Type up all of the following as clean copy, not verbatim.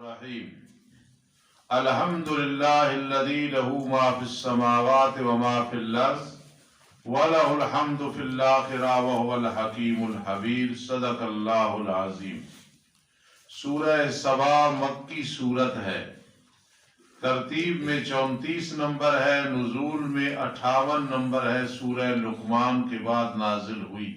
الرحیم الحمد للہ الذی لہ ما فی السماوات وما فی الارض وَلَهُ الْحَمْدُ فِي الْآخِرَةِ وَهُوَ الْحَكِيمُ الْخَبِيرُ صدق اللہ العظیم۔ سورہ سبا مکی سورت ہے، ترتیب میں 34 نمبر ہے، نزول میں 58 نمبر ہے، سورہ لقمان کے بعد نازل ہوئی۔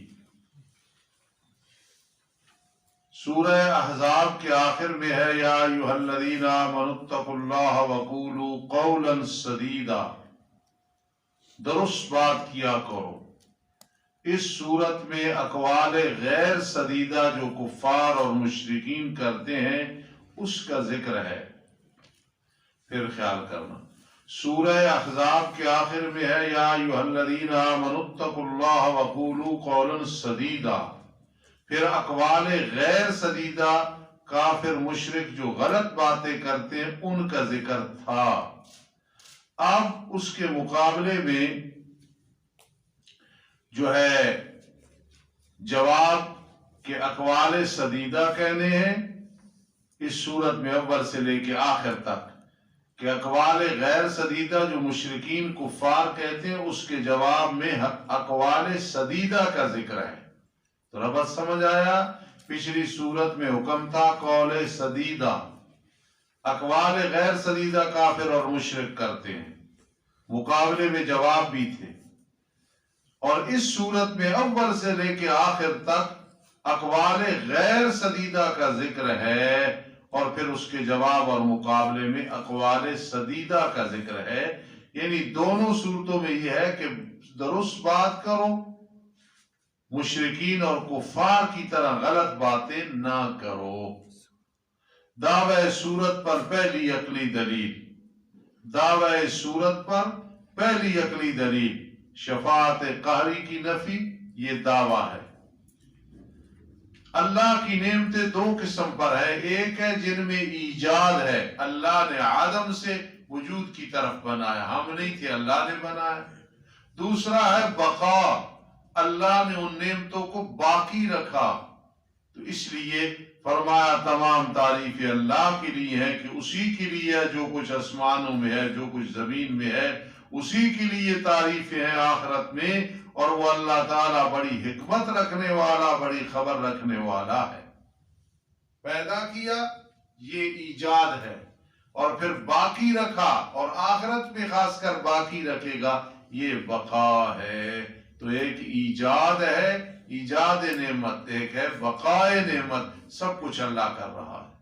سورہ احزاب کے آخر میں ہے یا ایھا الذین آمنوا اتقوا اللہ وقولوا قولا سدیدا، درست بات کیا کرو۔ اس صورت میں اقوال غیر سدیدہ جو کفار اور مشرکین کرتے ہیں اس کا ذکر ہے، پھر خیال کرنا۔ سورہ احزاب کے آخر میں ہے یا ایھا الذین آمنوا اتقوا اللہ وقولوا قولا سدیدا، پھر اقوال غیر سدیدہ کافر مشرک جو غلط باتیں کرتے ہیں ان کا ذکر تھا۔ اب اس کے مقابلے میں جو ہے جواب کے اقوال سدیدہ کہنے ہیں اس صورت میں اول سے لے کے آخر تک، کہ اقوال غیر سدیدہ جو مشرکین کفار کہتے ہیں اس کے جواب میں اقوال سدیدہ کا ذکر ہے۔ تو ربط سمجھ آیا؟ پچھلی صورت میں حکم تھا قول سدیدہ، اقوال غیر سدیدہ کافر اور مشرک کرتے ہیں، مقابلے میں جواب بھی تھے۔ اور اس صورت میں اول سے لے کے آخر تک اقوال غیر سدیدہ کا ذکر ہے، اور پھر اس کے جواب اور مقابلے میں اقوال سدیدہ کا ذکر ہے۔ یعنی دونوں صورتوں میں یہ ہے کہ درست بات کرو، مشرکین اور کفار کی طرح غلط باتیں نہ کرو۔ دعوی صورت پر پہلی عقلی دلیل، دعوی صورت پر پہلی عقلی دلیل شفاعت قہری کی نفی، یہ دعویٰ ہے۔ اللہ کی نعمتیں دو قسم پر ہے، ایک ہے جن میں ایجاد ہے، اللہ نے عدم سے وجود کی طرف بنایا، ہم نہیں تھے اللہ نے بنایا۔ دوسرا ہے بقا، اللہ نے ان نعمتوں کو باقی رکھا۔ تو اس لیے فرمایا تمام تعریفیں اللہ کے لیے ہے کہ اسی کے لیے جو کچھ آسمانوں میں ہے، جو کچھ زمین میں ہے، اسی کے لیے تعریفیں ہیں آخرت میں، اور وہ اللہ تعالیٰ بڑی حکمت رکھنے والا، بڑی خبر رکھنے والا ہے۔ پیدا کیا یہ ایجاد ہے، اور پھر باقی رکھا، اور آخرت میں خاص کر باقی رکھے گا، یہ بقا ہے۔ تو ایک ایجاد ہے، ایجاد نعمت، ایک ہے بقائے نعمت، سب کچھ اللہ کر رہا ہے۔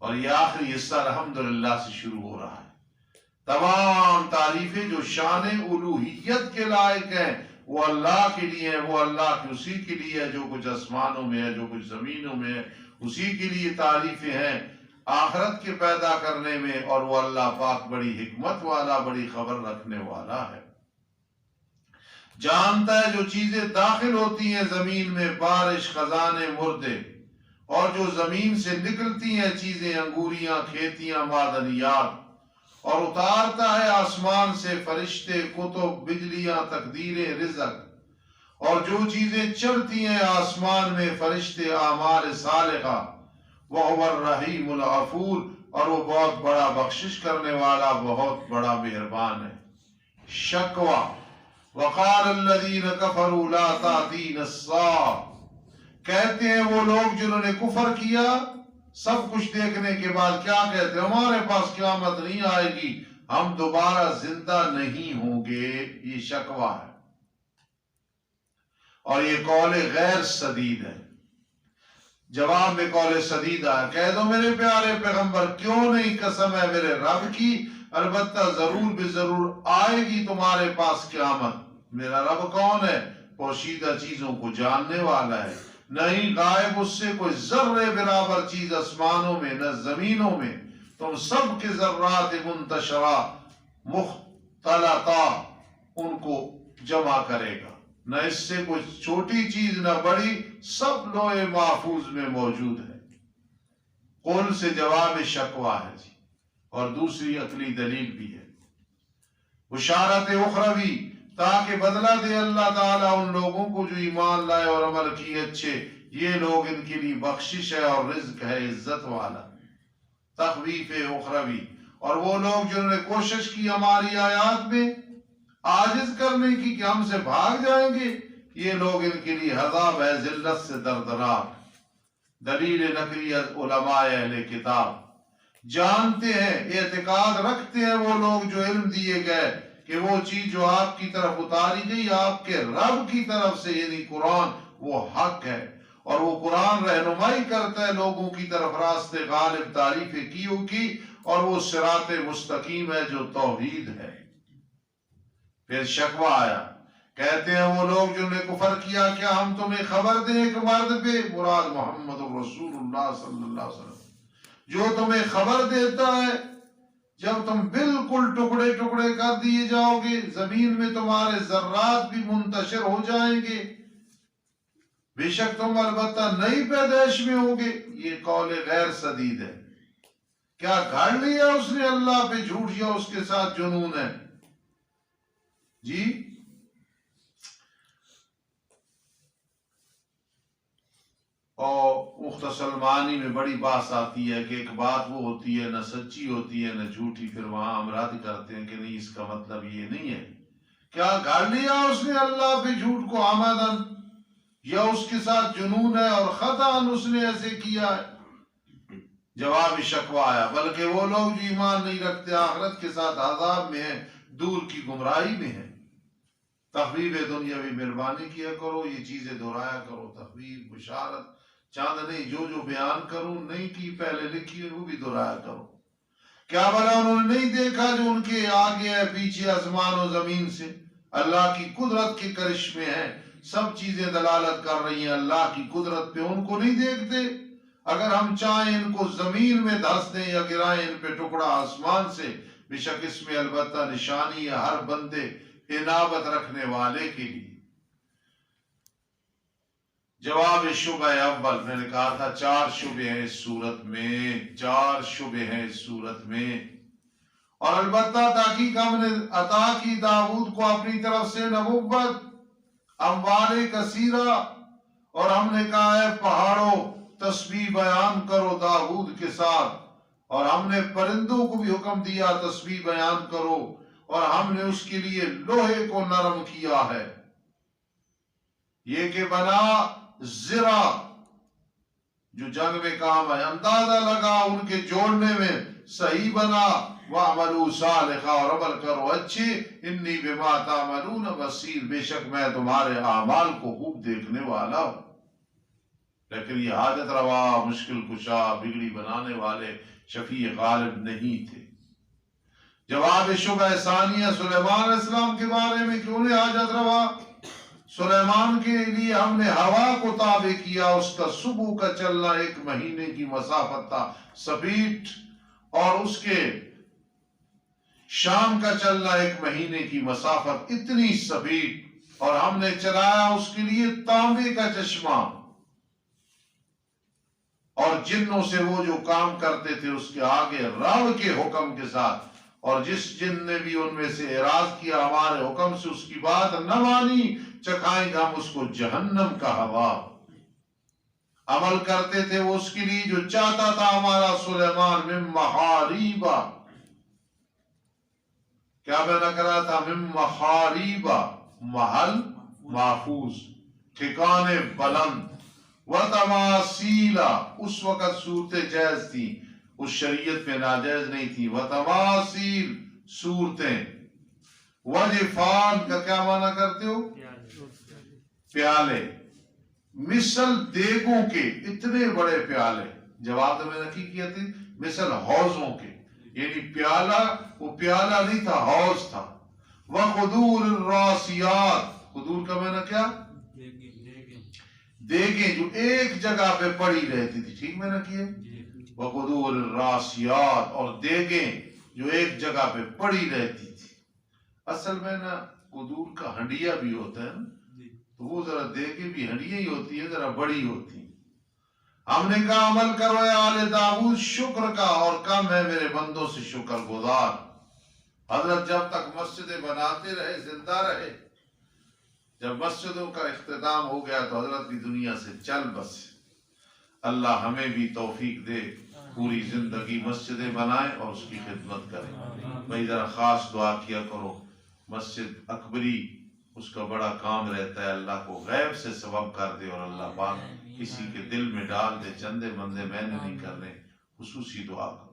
اور یہ آخری حصہ الحمدللہ سے شروع ہو رہا ہے۔ تمام تعریفیں جو شان الوہیت کے لائق ہیں وہ اللہ کے لیے ہیں، وہ اللہ کی اسی کے لیے ہے، جو کچھ آسمانوں میں ہے، جو کچھ زمینوں میں ہے، اسی کے لیے تعریفیں ہیں آخرت کے پیدا کرنے میں، اور وہ اللہ پاک بڑی حکمت والا، بڑی خبر رکھنے والا ہے۔ جانتا ہے جو چیزیں داخل ہوتی ہیں زمین میں، بارش، خزانے، مردے، اور جو زمین سے نکلتی ہیں چیزیں، انگوریاں، کھیتیاں، معدنیات، اور اتارتا ہے آسمان سے فرشتے، کتب، بجلیاں، تقدیریں، رزق، اور جو چیزیں چڑھتی ہیں آسمان میں، فرشتے، اعمال صالحہ، وَهُوَ الرَّحِيمُ الْغَفُورُ، اور وہ بہت بڑا بخشش کرنے والا، بہت بڑا مہربان ہے۔ شکوہ وَقَالَ الَّذِينَ كَفَرُوا لَا تَأْتِينَا السَّاعَةُ، کہتے ہیں وہ لوگ جنہوں نے کفر کیا سب کچھ دیکھنے کے بعد کیا کہتے ہیں؟ ہمارے پاس قیامت نہیں آئے گی، ہم دوبارہ زندہ نہیں ہوں گے۔ یہ شکوہ ہے، اور یہ قول غیر سدید ہے۔ جواب میں قول سدیدہ ہے، کہہ دو میرے پیارے پیغمبر کیوں نہیں، قسم ہے میرے رب کی، البتہ ضرور بے ضرور آئے گی تمہارے پاس قیامت۔ میرا رب کون ہے؟ پوشیدہ چیزوں کو جاننے والا ہے، نہیں غائب اس سے کوئی ذرے برابر چیز آسمانوں میں نہ زمینوں میں، تم سب کے ذرات منتشرہ مختلطہ ان کو جمع کرے گا، نہ اس سے کوئی چھوٹی چیز نہ بڑی، سب لوح محفوظ میں موجود ہے۔ قول سے جواب شکوہ ہے جی، اور دوسری عقلی دلیل بھی ہے، بشارت اخروی، تاکہ بدلہ دے اللہ تعالیٰ ان لوگوں کو جو ایمان لائے اور عمل کیے اچھے، یہ لوگ ان کے لیے بخشش ہے اور رزق ہے عزت والا۔ تخویف اخروی، اور وہ لوگ جنہوں نے کوشش کی ہماری آیات میں عاجز کرنے کی کہ ہم سے بھاگ جائیں گے، یہ لوگ ان کے لیے عذاب ہے ذلت سے دردناک۔ دلیل نقلی علماء اہل کتاب جانتے ہیں، اعتقاد رکھتے ہیں وہ لوگ جو علم دیے گئے کہ وہ چیز جو آپ کی طرف اتاری گئی آپ کے رب کی طرف سے، یعنی قرآن، وہ حق ہے، اور وہ قرآن رہنمائی کرتا ہے لوگوں کی طرف راست غالب تعریف کیوں کی، اور وہ صراط مستقیم ہے جو توحید ہے۔ پھر شکوہ آیا، کہتے ہیں وہ لوگ جنہوں نے کفر کیا، کیا ہم تمہیں خبر دیں ایک مرد پہ، مراد محمد رسول اللہ صلی اللہ علیہ وسلم، جو تمہیں خبر دیتا ہے جب تم بالکل ٹکڑے ٹکڑے کر دیے جاؤ گے، زمین میں تمہارے ذرات بھی منتشر ہو جائیں گے، بے شک تم البتہ نئی پیدائش میں ہوگے۔ یہ قول غیر سدید ہے۔ کیا گھڑ لیا اس نے اللہ پہ جھوٹ، یا اس کے ساتھ جنون ہے؟ جی اور مختصر معنی میں بڑی بات آتی ہے کہ ایک بات وہ ہوتی ہے نہ سچی ہوتی ہے نہ جھوٹی، پھر وہاں ہم رد کرتے ہیں کہ نہیں اس کا مطلب یہ نہیں ہے۔ کیا گھڑ لیا اس نے اللہ پہ جھوٹ کو عمدن، یا اس کے ساتھ جنون ہے اور خطاً اس نے ایسے کیا ہے؟ جواب شکوہ آیا، بلکہ وہ لوگ جو ایمان نہیں رکھتے آخرت کے ساتھ عذاب میں ہیں، دور کی گمراہی میں ہیں۔ تخویف دنیاوی مہربانی کیا کرو، یہ چیزیں دہرایا کرو، تخویف، بشارت، چاند نہیں، جو جو بیان کروں نہیں کی پہلے لکھی ہے وہ بھی دہرایا کرو۔ کیا بھلا انہوں نے نہیں دیکھا جو ان کے آگے ہے پیچھے آسمان و زمین سے اللہ کی قدرت کے کرشمے ہیں، سب چیزیں دلالت کر رہی ہیں اللہ کی قدرت پہ، ان کو نہیں دیکھتے؟ اگر ہم چاہیں ان کو زمین میں دھس دیں یا گرائیں ان پہ ٹکڑا آسمان سے، بے شک اس میں البتہ نشانی ہے ہر بندے انابت رکھنے والے کے لیے۔ جواب شبہ اول، میں نے کہا تھا 4 شبہ ہیں اس صورت میں، 4 شبہ ہیں اس صورت میں، اور البتہ تحقیق ہم نے عطا کی داؤد کو اپنی طرف سے نبوت، اموال کثیرہ، اور ہم نے کہا ہے پہاڑوں تسبیح بیان کرو داؤد کے ساتھ، اور ہم نے پرندوں کو بھی حکم دیا تسبیح بیان کرو، اور ہم نے اس کے لیے لوہے کو نرم کیا ہے، یہ کہ بنا زرا جو جنگ میں کام ہے، اندازہ لگا ان کے جوڑنے میں، صحیح بنا، وَعْمَلُوا صَالِحًا، اور عمل کرو اچھی، انی بما تعملون بصیر، بے شک میں تمہارے اعمال کو خوب دیکھنے والا ہوں۔ لیکن یہ حاجت روا، مشکل کشا، بگڑی بنانے والے شفیع غالب نہیں تھے۔ جواب شبہ ثانیہ سلیمان علیہ السلام کے بارے میں کہ انہیں حاجت روا، سلیمان کے لیے ہم نے ہوا کو تابع کیا، اس کا صبح کا چلنا 1 مہینے کی مسافت تھا سپیٹ، اور اس کے شام کا چلنا 1 مہینے کی مسافت، اتنی سپیٹ، اور ہم نے چلایا اس کے لیے تانبے کا چشمہ، اور جنوں سے وہ جو کام کرتے تھے اس کے آگے رب کے حکم کے ساتھ، اور جس جن نے بھی ان میں سے اعراض کیا ہمارے حکم سے، اس کی بات نہ مانی، چکھائیں گے ہم اس کو جہنم کا ہوا۔ عمل کرتے تھے وہ اس کے لیے جو چاہتا تھا ہمارا سلیمان، من محاریبا، کیا میں نہ کرا تھا، من محاریبا، محل محفوظ، ٹھکانے بلند، وتماثیلا، اس وقت صورتیں جائز تھی، اس شریعت میں ناجائز نہیں تھی، وتماثیل، صورتیں، وجفان کا کیا معنی کرتے ہو؟ پیالے، مثل دیگوں کے، اتنے بڑے پیالے، جواب تو میں نے کی کیا تھی، مثل حوضوں کے، یعنی پیالہ، وہ پیالہ نہیں تھا، حوض تھا، وقدور الراسیات، قدور کا میں نے کیا؟ دیگیں جو ایک جگہ پہ پڑی رہتی تھی، ٹھیک میں نے کیا؟ وقدور الراسیات، اور دیگیں جو ایک جگہ پہ پڑی رہتی تھی، اصل میں نا قدور کا ہنڈیا بھی ہوتا ہے نا، تو وہ ذرا دیگیں بھی ہنڈیا ہی ہوتی ہے، ذرا بڑی ہوتی ہیں۔ ہم نے کہا عمل کرو اے آل داؤد شکر کا، اور کم ہے میرے بندوں سے شکر گزار۔ حضرت جب تک مسجدیں بناتے رہے، زندہ رہے، جب مسجدوں کا اختتام ہو گیا تو حضرت بھی دنیا سے چل بسے۔ اللہ ہمیں بھی توفیق دے پوری زندگی مسجدیں بنائیں اور اس کی خدمت کریں. بھائی ذرا خاص دعا کیا کرو. مسجد اکبری اس کا بڑا کام رہتا ہے، اللہ کو غیب سے سبب کر دے اور اللہ پاک کسی کے دل میں ڈال دے چندے بندے میں نے نہیں کرنے، خصوصی دعا کرو.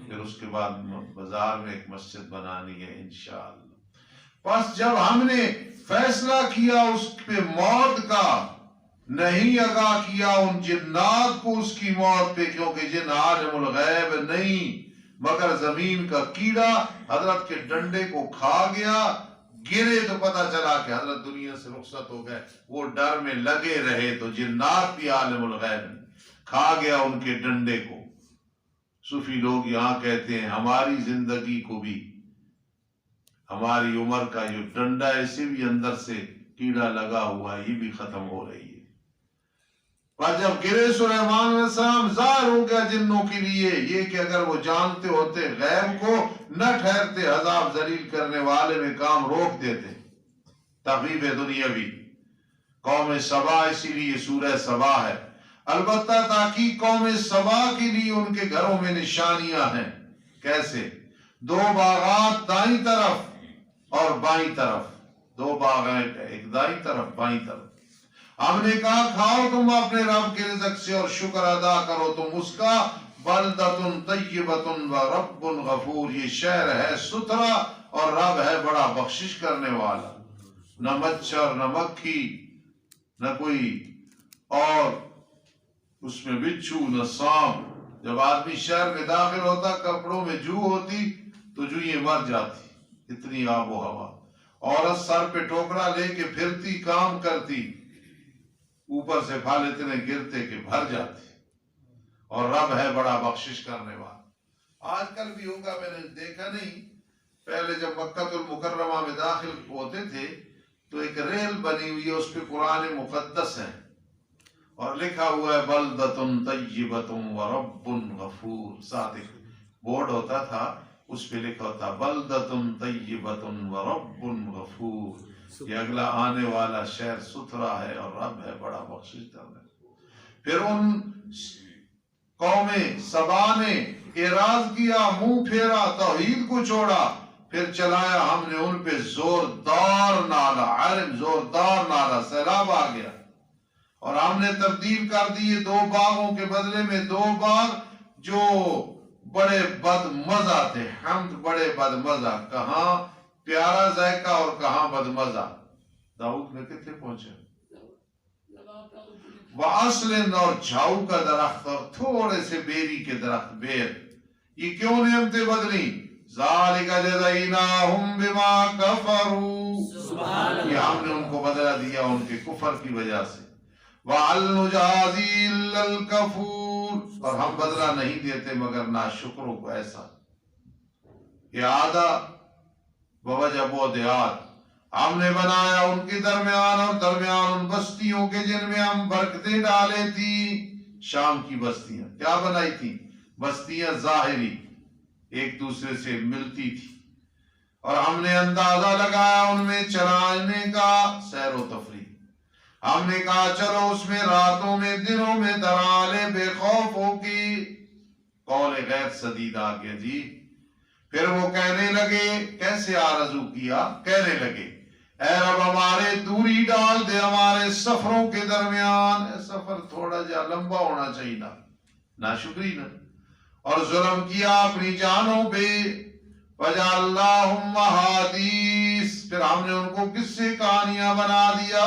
پھر اس کے بعد بازار میں ایک مسجد بنانی ہے انشاءاللہ. بس جب ہم نے فیصلہ کیا اس پہ موت کا، نہیں آگاہ کیا ان جنات کو اس کی موت پہ، کیونکہ جن عالم الغیب نہیں مگر زمین کا کیڑا حضرت کے ڈنڈے کو کھا گیا. گرے تو پتا چلا کہ حضرت دنیا سے رخصت ہو گئے، وہ ڈر میں لگے رہے تو جنات بھی عالم الغیب کھا گیا ان کے ڈنڈے کو. صوفی لوگ یہاں کہتے ہیں ہماری زندگی کو بھی، ہماری عمر کا جو ڈنڈا ہے اسے بھی اندر سے کیڑا لگا ہوا ہے، یہ بھی ختم ہو رہی ہے. پر جب گرے سلیمان علیہ السلام ظاہر ہو گیا جنوں کے لیے یہ کہ اگر وہ جانتے ہوتے غیب کو نہ ٹھہرتے عذاب ذلیل کرنے والے میں کام روک دیتے. تغیب دنیاوی قوم سبا، اسی لیے سورہ سبا ہے. البتہ تاکہ قوم سبا کے لیے ان کے گھروں میں نشانیاں ہیں. کیسے؟ 2 باغات دائیں طرف اور بائیں طرف، 2 باغ ہیں، ایک دائیں طرف بائیں طرف. ہم نے کہا کھاؤ تم اپنے رب کے رزق سے اور شکر ادا کرو تم اس کا. بلدۃ طیبۃ ورب غفور، یہ شہر ہے ستھرا اور رب ہے بڑا بخشش کرنے والا. نہ مچھر نہ مکھی نہ کوئی اور اس میں بچھو نہ سانپ. جب آدمی شہر میں داخل ہوتا کپڑوں میں جو ہوتی تو جو یہ مر جاتی، اتنی آب و ہوا. عورت سر پہ ٹوکرا لے کے پھرتی کام کرتی، اوپر سے پھل اتنے گرتے کہ بھر جاتے. اور رب ہے بڑا بخشش کرنے والا. آج کل بھی ہوگا، میں نے دیکھا نہیں. پہلے جب مکہ المکرمہ میں داخل ہوتے تھے تو ایک ریل بنی ہوئی ہے، اس پہ قرآن مقدس ہے اور لکھا ہوا ہے بلدۃ طیبۃ ورب غفور. ساتھ ایک بورڈ ہوتا تھا اس پہ لکھا ہوتا بلدۃ طیبۃ ورب غفور، یہ اگلا آنے والا شہر ستھرا ہے اور رب ہے بڑا بخشش کرنے. پھر ان قوم سبا نے اعراض کیا، منہ پھیرا، توحید کو چھوڑا. پھر چلایا ہم نے ان پہ زوردار نالا، عالم زوردار نالا، سیلاب آ گیا. اور ہم نے تبدیل کر دیے 2 باغوں کے بدلے میں 2 باغ جو بڑے بد مزہ تھے. حمد بڑے بد مزہ، کہاں پیارا ذائقہ اور کہاں بد مزہ. داؤد میں کتنے پہنچے؟ وَأَصْلٍ اور جھاؤ کا درخت اور تھوڑے سے بیری کے درخت بیر. یہ کیوں نعمتیں بدلی؟ ذَلِكَ جَزَيْنَاهُمْ بِمَا كَفَرُوا، یہ ہم نے ان کو بدلہ دیا ان کے کفر کی وجہ سے. وَهَلْ نُجَازِي إِلَّا الْكَفُورَ، اور ہم بدلہ نہیں دیتے مگر ناشکروں کو. ایسا اعادہ بوجہ بودیات ہم نے بنایا ان کے درمیان اور درمیان ان بستیوں کے جن میں ہم برکتیں ڈالے تھی. شام کی بستیاں کیا بنائی تھی؟ بستیاں ظاہری ایک دوسرے سے ملتی تھی، اور ہم نے اندازہ لگایا ان میں چرانے کا، سیر و تفریح. ہم نے کہا چلو اس میں راتوں میں دنوں میں درالے بے خوف ہو کی. قول غیر سدید آ گیا جی. پھر وہ کہنے لگے، کیسے آرزو کیا؟ کہنے لگے اے رب ہمارے دوری ڈال دے ہمارے سفروں کے درمیان. سفر تھوڑا جا لمبا ہونا چاہیے نا، ناشکری نا. اور ظلم کیا اپنی جانوں پہ. وَجَعَلْنَاهُمْ أَحَادِيثَ، پھر ہم نے ان کو قصے کہانیاں بنا دیا.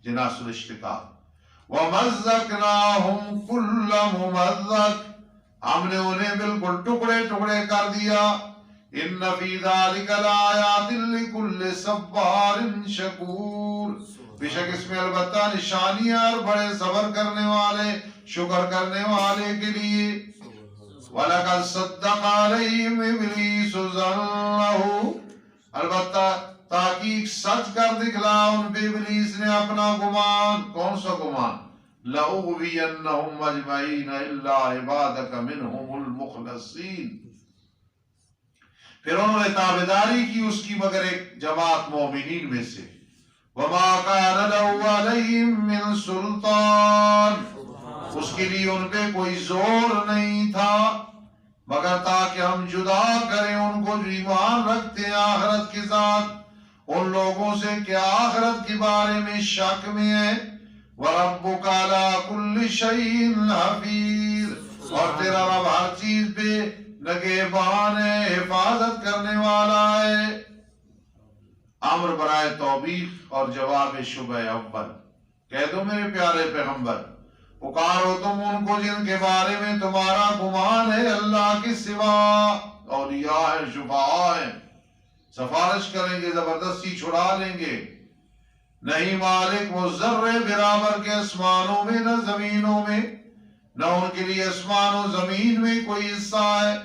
جناس الاشتقاق. وَمَزَّقْنَاهُمْ كُلَّ مُمَزَّقٍ، ہم نے انہیں بالکل ٹکڑے ٹکڑے کر دیا. إِنَّ فِي ذَلِكَ لَآيَاتٍ لِكُلِّ صَبَّارٍ شَكُورٍ، بے شک اس میں البتہ نشانیاں اور بڑے صبر کرنے والے، شکر کرنے والے کے لیے. وَلَقَدْ صَدَّقَ عَلَيْهِمْ إِبْلِيسُ ظَنَّهُ، البتہ تحقیق سچ کر دکھلا ان پہ ابلیس نے اپنا گمان. کون سا گمان؟ لَأُغْوِيَنَّهُمْ أَجْمَعِينَ إِلَّا عِبَادَكَ مِنْهُمُ الْمُخْلَصِينَ، پھر انہوں نے تابعداری کی اس کی مگر ایک جماعت مومنین میں سے. وَمَا كَانَ لَهُ عَلَيْهِمْ مِنْ سُلْطَانٍ، اس کے لیے ان پہ کوئی زور نہیں تھا مگر تاکہ ہم جدا کریں ان کو جو ایمان رکھتے ہیں آخرت کے ساتھ ان لوگوں سے کہ آخرت کے بارے میں شک میں ہے وَرَبُّكَ عَلَىٰ كُلِّ شَيْءٍ حَفِيظٌ اور تیرا رب ہر چیز پہ نگہبان ہے حفاظت کرنے والا ہے۔ امر برائے توبیخ اور جواب شبہ اول کہہ دو میرے پیارے پیغمبر پکارو تم ان کو جن کے بارے میں تمہارا گمان ہے اللہ کے سوا اولیاء ہیں شفعاء ہیں سفارش کریں گے زبردستی چھڑا لیں گے نہیں مالک وہ ذرے برابر کے آسمانوں میں نہ زمینوں میں نہ ان کے لیے آسمان و زمین میں کوئی حصہ ہے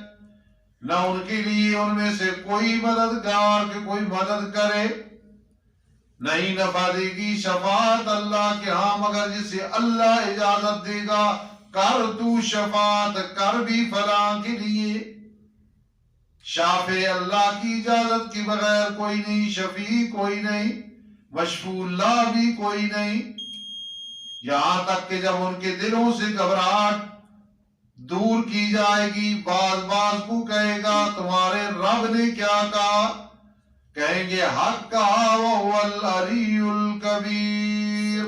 نہ ان کے لیے ان میں سے کوئی مددگار کہ کوئی مدد کرے نہیں نفع دے گی شفاعت اللہ کے ہاں مگر جسے اللہ اجازت دے گا کر تو شفاعت کر بھی فلاں کے لیے شافع اللہ کی اجازت کے بغیر کوئی نہیں شفیع کوئی نہیں مشفوع اللہ بھی کوئی نہیں یہاں تک کہ جب ان کے دلوں سے گھبراہٹ دور کی جائے گی باز باز کو کہے گا تمہارے رب نے کیا کہا کہیں گے حق کہا وَهُوَ الْعَلِيُّ الْكَبِيرُ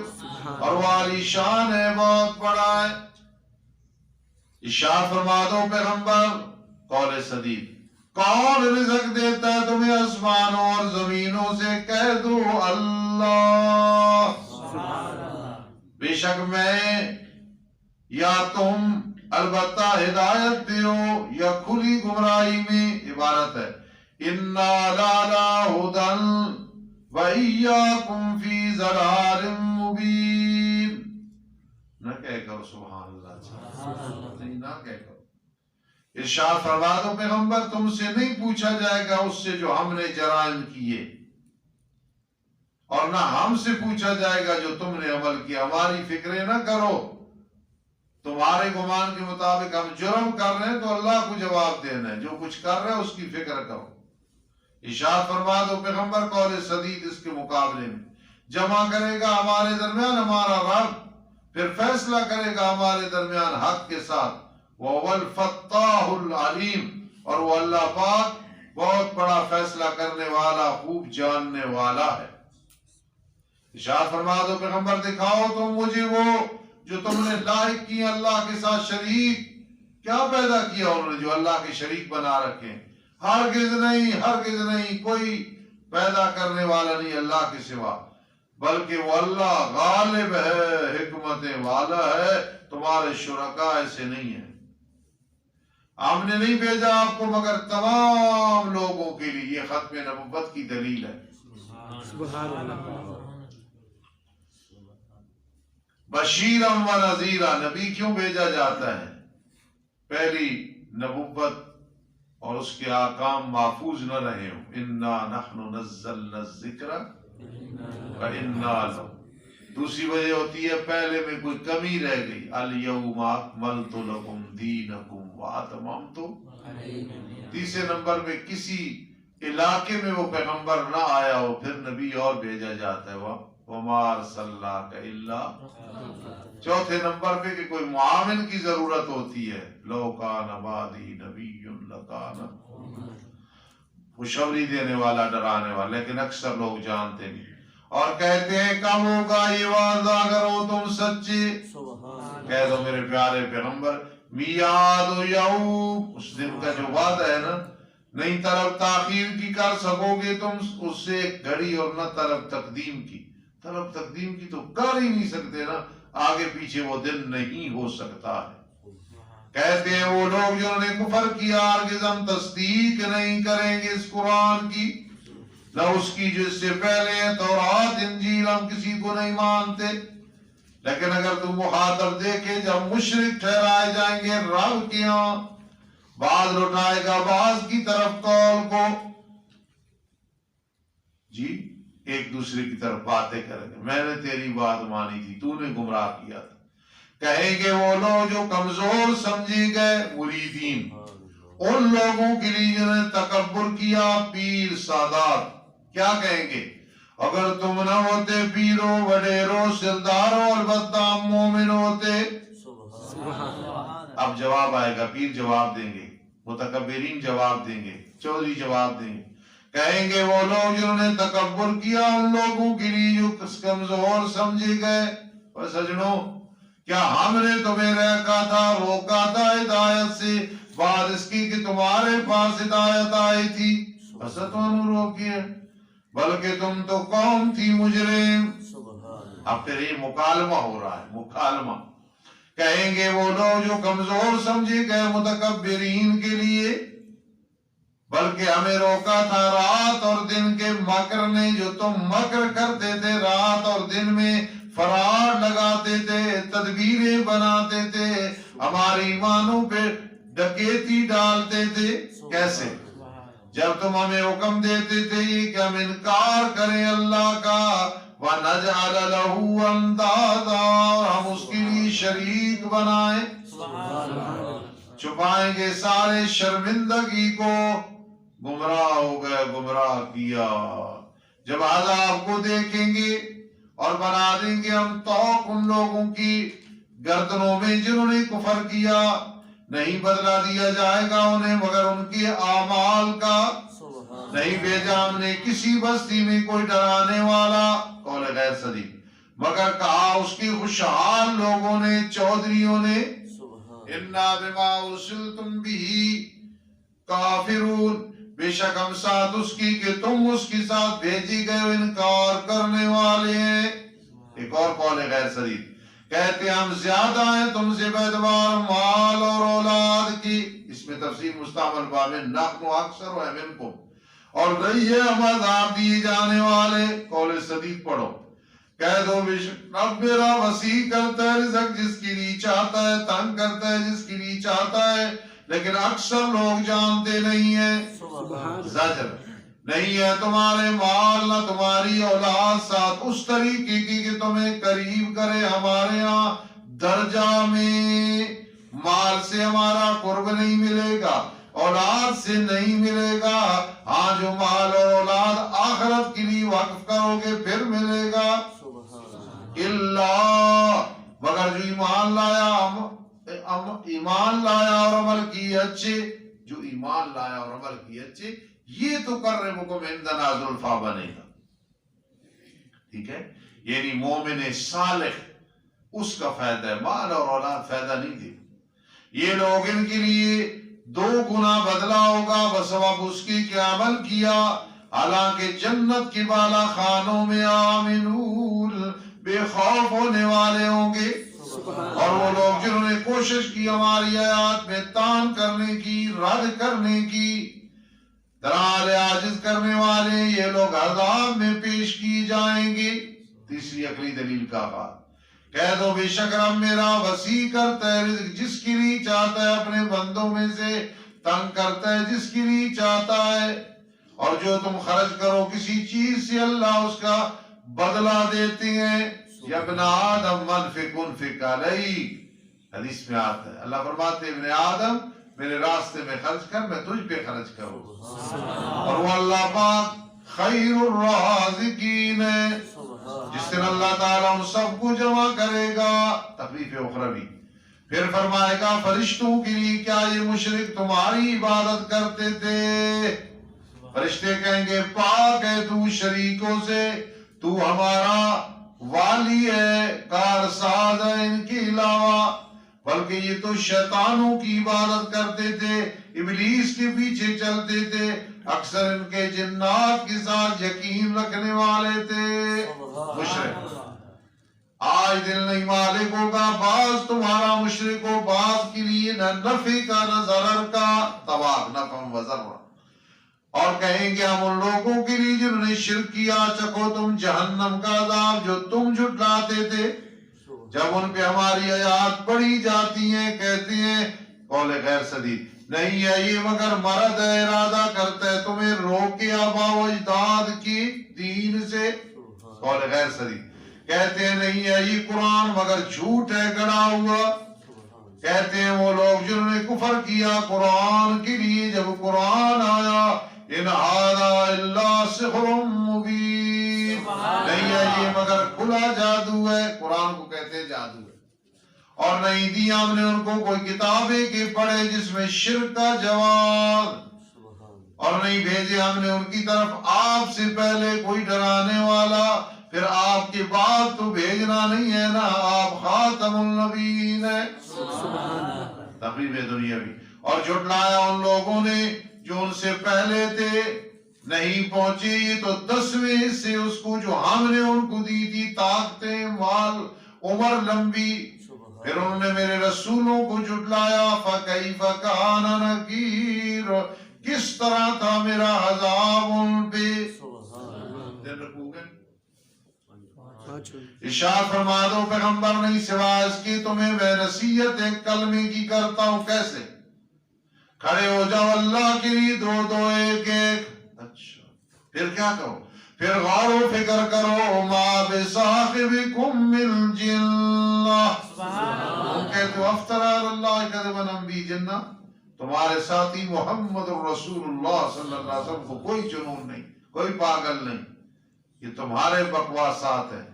اور وہ عالی شان ہے بہت بڑا ہے ارشاد فرما دو پیغمبر قول سدید کون رزق دیتا ہے تمہیں آسمانوں اور زمینوں سے کہہ دو اللہ بے شک میں یا تم البتہ ہدایت دیو یا کھلی گمراہی میں عبارت ہے اِنَّا لَعَلَىٰ هُدًى وَإِيَّاكُمْ فِي ضَلَالٍ مُّبِينٍ نہ کہہ کرو سبحان اللہ نہیں نہ کہہ کرو ارشاد فرما دو پیغمبر تم سے نہیں پوچھا جائے گا اس سے جو ہم نے جرائم کیے اور نہ ہم سے پوچھا جائے گا جو تم نے عمل کیا ہماری فکریں نہ کرو تمہارے گمان کے مطابق ہم جرم کر رہے ہیں تو اللہ کو جواب دینا ہے جو کچھ کر رہے ہیں اس کی فکر کرو ارشاد فرما دو پیغمبر قول سدید اس کے مقابلے میں جمع کرے گا ہمارے درمیان ہمارا رب پھر فیصلہ کرے گا ہمارے درمیان حق کے ساتھ وَهُوَ الْفَتَّاحُ الْعَلِيمُ اور وہ اللہ پاک بہت بڑا فیصلہ کرنے والا خوب جاننے والا ہے ارشاد فرما دو پیغمبر دکھاؤ تم مجھے وہ جو تم نے لائق کی اللہ کے ساتھ شریک کیا پیدا کیا انہوں نے جو اللہ کے شریک بنا رکھے ہرگز نہیں کوئی پیدا کرنے والا نہیں اللہ کے سوا بلکہ وہ اللہ غالب ہے حکمت والا ہے تمہارے شرکاء ایسے نہیں ہیں ہم نے نہیں بھیجا آپ کو مگر تمام لوگوں کے لیے یہ ختم نبوت کی دلیل ہے سبحان اللہ بشیرا و نذیرا نبی کیوں بھیجا جاتا ہے پہلی نبوت اور اس کے احکام محفوظ نہ رہے ہوں انا نحن نزلنا الذکر وانا لہ دوسری وجہ ہوتی ہے پہلے میں کوئی کمی رہ گئی الیوم اکملت لکم دینکم واتممت تیسرے نمبر میں کسی علاقے میں وہ پیغمبر نہ آیا ہو پھر نبی اور بھیجا جاتا ہے وما ارسلناک الا چوتھے نمبر پہ کہ کوئی معاون کی ضرورت ہوتی ہے لو کان بعدی نبی لکان خوشخبری دینے والا ڈرانے والا لیکن اکثر لوگ جانتے نہیں اور کہتے ہیں کب ہوگا یہ وعدہ اگر ہو تم سچے کہہ دو میرے پیارے پیغمبر میعاد یوم اس دن کا جو وعدہ ہے نا نہیں طلب تاخیر کی کر سکو گے تم اس سے ایک گھڑی اور نہ طلب تقدیم کی طلب تقدیم کی تو کر ہی نہیں سکتے نا آگے پیچھے وہ دن نہیں ہو سکتا ہے کہتے ہیں وہ لوگ جنہوں نے کفر کیا ہرگز ہم تصدیق نہیں کریں گے اس قرآن کی نہ اس کی جو اس سے پہلے تورات انجیل ہم کسی کو نہیں مانتے لیکن اگر تم مخاطب دیکھے جب مشرک ٹھہرائے جائیں گے رب کے ہاں بعض لٹائے گا بعض کی طرف قول کو جی ایک دوسرے کی طرف باتیں کریں گے میں نے تیری بات مانی تھی تو نے گمراہ کیا تھا کہیں گے وہ لوگ جو کمزور سمجھے گئے مریدین ان لوگوں کے لیے جنہوں نے تکبر کیا پیر سادات کیا کہیں گے اگر تم نہ ہوتے پیرو وڈیرو سردارو البتہ مومن ہوتے اب جواب آئے گا، پیر جواب دیں گے، متکبرین جواب دیں گے، چودھری جواب دیں گے، کہیں گے وہ لوگ جنہوں نے تکبر کیا ان لوگوں کے لیے جو کمزور سمجھے گئے، اور سجنوں کیا ہم نے تمہیں روکا تھا ہدایت سے بعد اس کی کہ تمہارے پاس ہدایت آئی تھی؟ بس تمہیں روکیے، بلکہ تم تو قوم تھی مجرم۔ اب پھر یہ مکالمہ ہو رہا ہے، مکالمہ۔ کہیں گے وہ لوگ جو کمزور سمجھے گئے متکبرین کے لیے، بلکہ ہمیں روکا تھا رات اور دن کے مکر نے، جو تم مکر کرتے تھے رات اور دن میں، فراڈ لگاتے تھے، تدبیریں بناتے تھے، ہمارے ایمانوں پہ ڈکیتی ڈالتے تھے۔ کیسے؟ جب تم ہمیں حکم دیتے تھے کہ ہم انکار کریں اللہ کا، وَنَجْعَلَ لَهُ أَنْدَادًا، اور ہم اس کے لیے شریک بنائیں، چھپائیں گے سارے شرمندگی کو، گمراہ ہو گئے، گمراہ کیا۔ جب عذاب کو دیکھیں گے اور بنا دیں گے ہم توق ان لوگوں کی گردنوں میں جنہوں نے کفر کیا، نہیں بدلہ دیا جائے گا انہیں مگر ان کے اعمال کا، نہیں بھیجا ہم نے کسی بستی میں کوئی ڈرانے والا، قول غیر صدیق، مگر کہا اس کی خوشحال لوگوں نے، چودھریوں نے، اِنَّا بِمَا أُرْسِلْتُمْ بِهِ کافرون، بے شک ہم ساتھ اس کی کہ تم اس کے ساتھ بھیجی گئے انکار کرنے والے ہیں۔ ایک اور قول غیر صدیق، کہتے ہم زیادہ ہیں تم سے بیدوار مال اور اولاد کی، اس میں تفسیر مستعمل بامن نحن اکثر و منکم، اور رہی ہے ہم عذاب دیے جانے والے۔ قول صدیق پڑھو، کہہ دو بے شک رب میرا وسیع کرتا ہے رزق جس کے لیے چاہتا ہے، تنگ کرتا ہے جس کے لیے چاہتا ہے، لیکن اکثر لوگ جانتے نہیں ہیں۔ زجر، نہیں ہے تمہارے مال نہ تمہاری اولاد ساتھ اس طریقے کی کہ تمہیں قریب کرے ہمارے ہاں درجہ میں، مال سے ہمارا قرب نہیں ملے گا، اولاد سے نہیں ملے گا، ہاں جو مال اور اولاد آخرت کے لیے وقف کرو گے پھر ملے گا۔ اللہ، مگر جو ایمان لایا اور عمل کیے اچھے، جو ایمان لایا اور عمل کیے اچھے، یہ تو قربکم عندنا زلفیٰ بنے گا۔ ٹھیک ہے، یعنی مومن صالح اس کا فائدہ ہے، مال اور اولاد فائدہ نہیں دے۔ یہ لوگ ان کے لیے 2 گنا بدلہ ہوگا بسبب اس کی کہ عمل کیا، حالانکہ جنت کی بالا خانوں میں آمنون، بے خوف ہونے والے ہوں گے۔ اور وہ لوگ جنہوں نے کوشش کی ہماری آیات میں طعن کرنے کی، رد کرنے کی، دلال عاجز کرنے والے، یہ لوگ عذاب میں پیش کی جائیں گے۔ تیسری عقلی دلیل کا بات، کہہ دو بے شک رب میرا وسیع کرتا ہے رزق جس کے لیے چاہتا ہے اپنے بندوں میں سے، تنگ کرتا ہے جس کے لیے چاہتا ہے، اور جو تم خرچ کرو کسی چیز سے اللہ اس کا بدلہ دیتے ہیں۔ یا ابن آدم انفق علیک، حدیث میں آتا ہے اللہ فرماتے ہیں ابن آدم میرے راستے میں خرچ کر، میں تجھ پہ خرچ کروں، اور وہ اللہ پاک خیر الرازقین ہے، جس دن اللہ تعالیٰ ان سب کو جمع کرے گا، تخلیف اخروی، پھر فرمائے گا فرشتوں کے لیے کیا یہ مشرک تمہاری عبادت کرتے تھے؟ فرشتے کہیں گے پاک ہے تو شریکوں سے، تو ہمارا والی ہے، کارساز ہے ان کے علاوہ، بلکہ یہ تو شیطانوں کی عبادت کرتے تھے، ابلیس کے پیچھے چلتے تھے، اکثر ان کے جنات کے ساتھ یقین رکھنے والے تھے۔ مشرک آج دل نہیں مالک ہوگا، بعض تمہارا مشرک ہو، بعض کے لیے نہ نفع کا نہ ضرر کا، تواق نفع و ضرر، اور کہیں گے ہم ان لوگوں کے لیے جنہوں نے شرک کیا، چکھو تم جہنم کا عذاب جو تم جھٹلاتے تھے۔ جب ان پہ ہماری آیات پڑھی جاتی ہیں کہتے ہیں، قول غیر صدیق، نہیں ہے یہ مگر مرد ہے، ارادہ کرتا ہے تمہیں روکے آبا و اجداد کی دین سے، قول غیر صدیق، کہتے ہیں نہیں ہے یہ قرآن مگر جھوٹ ہے گڑا ہوا۔ کہتے ہیں وہ لوگ جنہوں نے کفر کیا قرآن کے لیے جب قرآن آیا، ان ھذا الا سحر مبین، نہیں ہے یہ مگر کھلا جادو ہے، قرآن کو کہتے ہیں جادو ہے، اور نہیں دی ہم نے ان کو کوئی کتابیں کہ پڑھے جس میں شرک کا جواب، اور نہیں بھیجے ہم نے ان کی طرف آپ سے پہلے کوئی ڈرانے والا، پھر آپ کے بعد تو بھیجنا نہیں ہے نا، آپ خاتم النبیین ہے۔ تخویف دنیاوی۔ اور جھٹلایا ان لوگوں نے جو ان سے پہلے تھے، نہیں پہنچے یہ تو 10ویں حصے اس کو جو ہم نے ان کو دی تھی، طاقتیں، مال، عمر لمبی، پھر انہوں نے میرے رسولوں کو جھٹلایا، فَكَيْفَ كَانَ نَكِيرٌ، کس طرح تھا میرا عذاب ان پہ۔ دن رکھو گے ارشاد فرما دو پیغمبر نہیں سوائے اس کی تمہیں میں نصیحت ایک کلمے کی کرتا ہوں، کیسے؟ کھڑے ہو جاؤ اللہ کے لیے، دو دو ایک ایک، اچھا پھر کیا کرو؟ پھر غور و فکر کرو، ما بصاحبکم من جنہ، تم کہتے ہو افترا اللہ کذبا ام بی جنہ، تمہارے ساتھی محمد رسول اللہ صلی اللہ علیہ وسلم کو کوئی جنون نہیں، کوئی پاگل نہیں، یہ تمہارے بکواسات ہیں،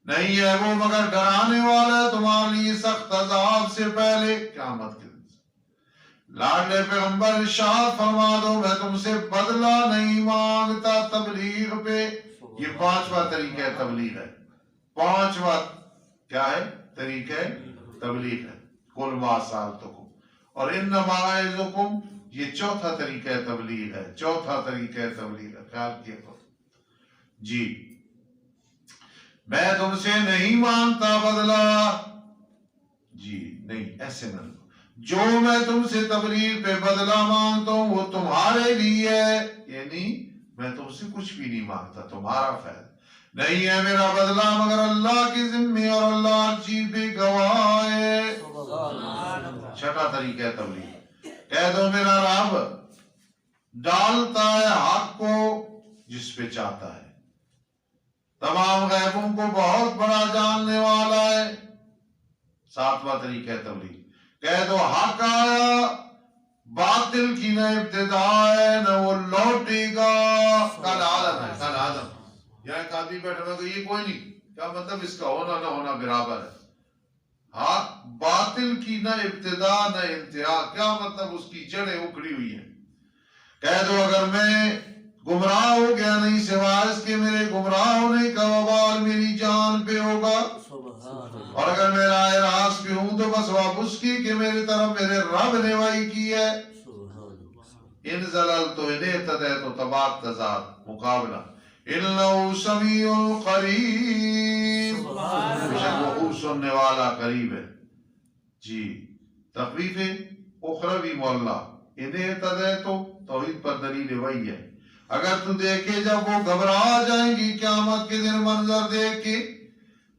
نہیں ہے وہ مگر ڈرانے والا ہے تمہارے لیے سخت عذاب سے پہلے قیامت کے دن سے۔ لاڈلے پیغمبر ارشاد فرما دو میں تم سے بدلہ نہیں مانگتا تبلیغ پہ، یہ 5واں طریقہ تبلیغ ہے، 5واں کیا ہے؟ طریقہ تبلیغ ہے، قل ما سألتکم، اور انما اعظکم یہ 4تھا طریقہ تبلیغ ہے، 4تھا طریقہ تبلیغ ہے، خیال کیا کرو جی۔ میں تم سے نہیں مانگتا بدلہ، جی نہیں ایسے نہ لو، جو میں تم سے تبلیغ پہ بدلہ مانگتا ہوں وہ تمہارے لیے ہے، یعنی میں تم سے کچھ بھی نہیں مانگتا، تمہارا فائدہ، نہیں ہے میرا بدلہ مگر اللہ کی ذمہ، اور اللہ ہر چیز پہ گواہ ہے۔ 6واں طریقہ تبلیغ، کہہ دو میرا رب ڈالتا ہے حق کو جس پہ چاہتا ہے، تمام غیبوں کو بہت بڑا جاننے والا ہے۔ 7واں طریقہ تبلیغ، کہہ دو حق آیا، باطل کی نہ ابتدا ہے نہ وہ لوٹے گا، کل عالم ہے، کل عالم، یہاں ایک آدمی بیٹھا ہوا کہ یہ کوئی نہیں، کیا مطلب اس کا ہونا نہ ہونا برابر ہے، ہاں باطل کی نہ ابتدا نہ انتہا، کیا مطلب اس کی جڑیں اکھڑی ہوئی ہیں۔ کہہ دو اگر میں گمراہ ہو گیا نہیں سوائے اس کے میرے گمراہ ہونے کا وبال میری جان پہ ہوگا، اور اگر میں راہ راست پہ ہوں تو بس واپس کی کہ میری طرف میرے رب نے وحی کی ہے۔ ان زلل تو ان اہتدے تو تباک تضاد مقابلہ، انہو سمیع قریب، بشک وہ خوب سننے والا قریب ہے جی۔ تخویف اخروی مولا، ان اہتدے تو توحید پر دلیل وحی ہے، اگر تو دیکھے جب وہ گھبرا جائیں گی قیامت کے دن منظر دیکھ کے،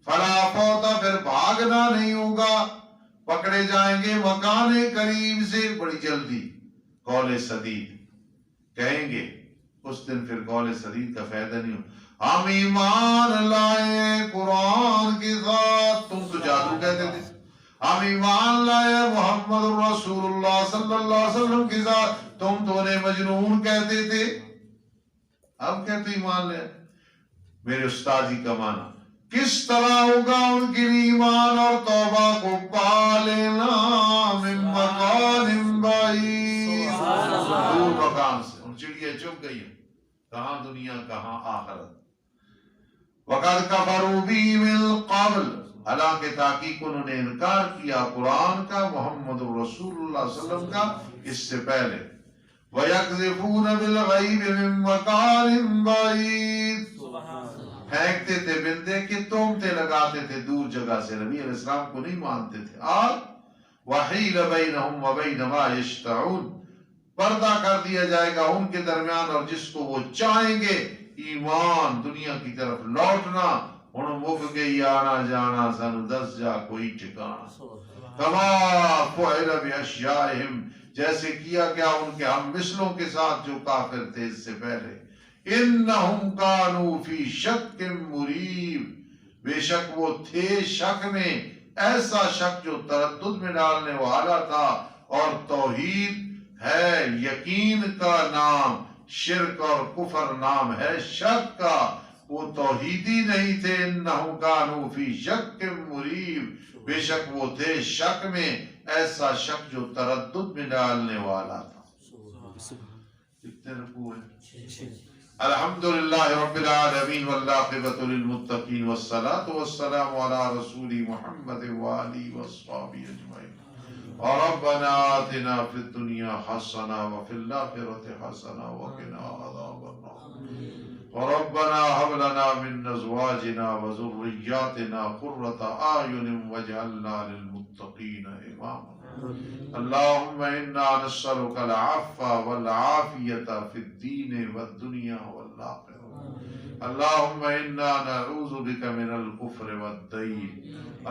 فلا فوتا پھر بھاگنا نہیں ہوگا، پکڑے جائیں گے مکان قریب سے بڑی جلدی، قول سدید کہیں گے اس دن، پھر قول سدید کا فائدہ نہیں ہو۔ ہم ایمان لائے قرآن کے ساتھ، تم تو جادو کہتے تھے، ہم ایمان لائے محمد رسول اللہ صلی اللہ علیہ وسلم کے ساتھ، تم تو انہیں مجنون کہتے تھے، اب کہتے ایمان لے۔ میرے استاد جی کا معنی کس طرح ہوگا ان کے لیے ایمان اور توبہ کو پا لینا، من مکان بعید، دور مکان سے، ان چڑیا چپ گئی ہیں، کہاں دنیا کہاں آخرت۔ وَقَدْ كَفَرُوا بِهِ مِن قَبْلُ، حالانکہ تحقیق انہوں نے انکار کیا قرآن کا، محمد رسول اللہ صلی اللہ علیہ وسلم کا اس سے پہلے۔ وَيَقْذِفُونَ بِالْغَيْبِ مِن مَّكَانٍ بَعِيدٍ، پھینکتے تھے بندے کے تومتے لگاتے تھے دور جگہ سے، نبی علیہ السلام کو نہیں مانتے تھے۔ آج وَحِيلَ بَيْنَهُمْ وَبَيْنَ مَا يَشْتَعُونَ، پردہ کر دیا جائے گا ان کے درمیان اور جس کو وہ چاہیں گے، ایمان دنیا کی طرف لوٹنا، انہوں مک گئی آنا جانا، سن دس جا کوئی ٹھکانا، کما فعل بِأَشْيَائِهِمْ، جیسے کیا گیا ان کے ہم مثلوں کے ساتھ جو کافر تھے اس سے پہلے۔ انہم کانوا فی شک مریب، بے شک وہ تھے شک میں، ایسا شک جو تردد میں ڈالنے والا تھا، اور توحید ہے یقین کا نام، شرک اور کفر نام ہے شک کا، وہ توحیدی نہیں تھے، انہم کانوا فی شک مریب، بے شک وہ تھے شک میں، ایسا شک جو تردد میں ڈالنے والا تھا۔ کتنے رکوع ہیں؟ الحمدللہ رب العالمین والعاقبۃ للمتقین والصلاۃ والسلام علی رسول محمد وآلہ وصحبہ اجمعین۔ ربنا آتنا فی الدنیا حسنہ وفی الآخرۃ حسنہ وقنا عذاب النار۔ ربنا هب لنا من ازواجنا وذرياتنا قرة اعین واجعلنا للمتقین اماما۔ اللهم انا نسألك العفو والعافية في الدين والدنيا والآخرة۔ اللهم انا نعوذ بك من الكفر والدين۔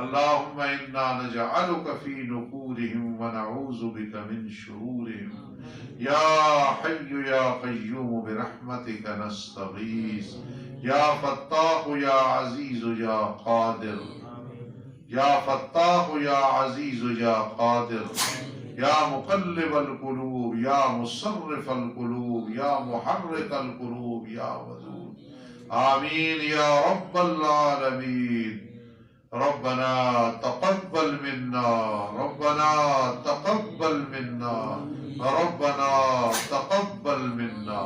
اللهم انا نجعلك في نحورهم ونعوذ بك من شرورهم۔ يا حي يا قيوم برحمتك نستغيث، يا فتاح يا عزيز يا قادر، يا فتاح يا عزيز يا قادر، يا مقلب القلوب، يا مصرف القلوب، يا محرك القلوب، يا ودود، آمين يا رب العالمين۔ ربنا تقبل منا، ربنا تقبل منا، ربنا تقبل منا۔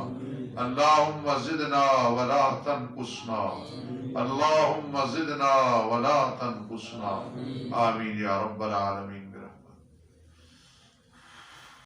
اللهم زدنا ولا تنقصنا، اللهم زدنا ولا تنقصنا، آمین یا رب العالمین۔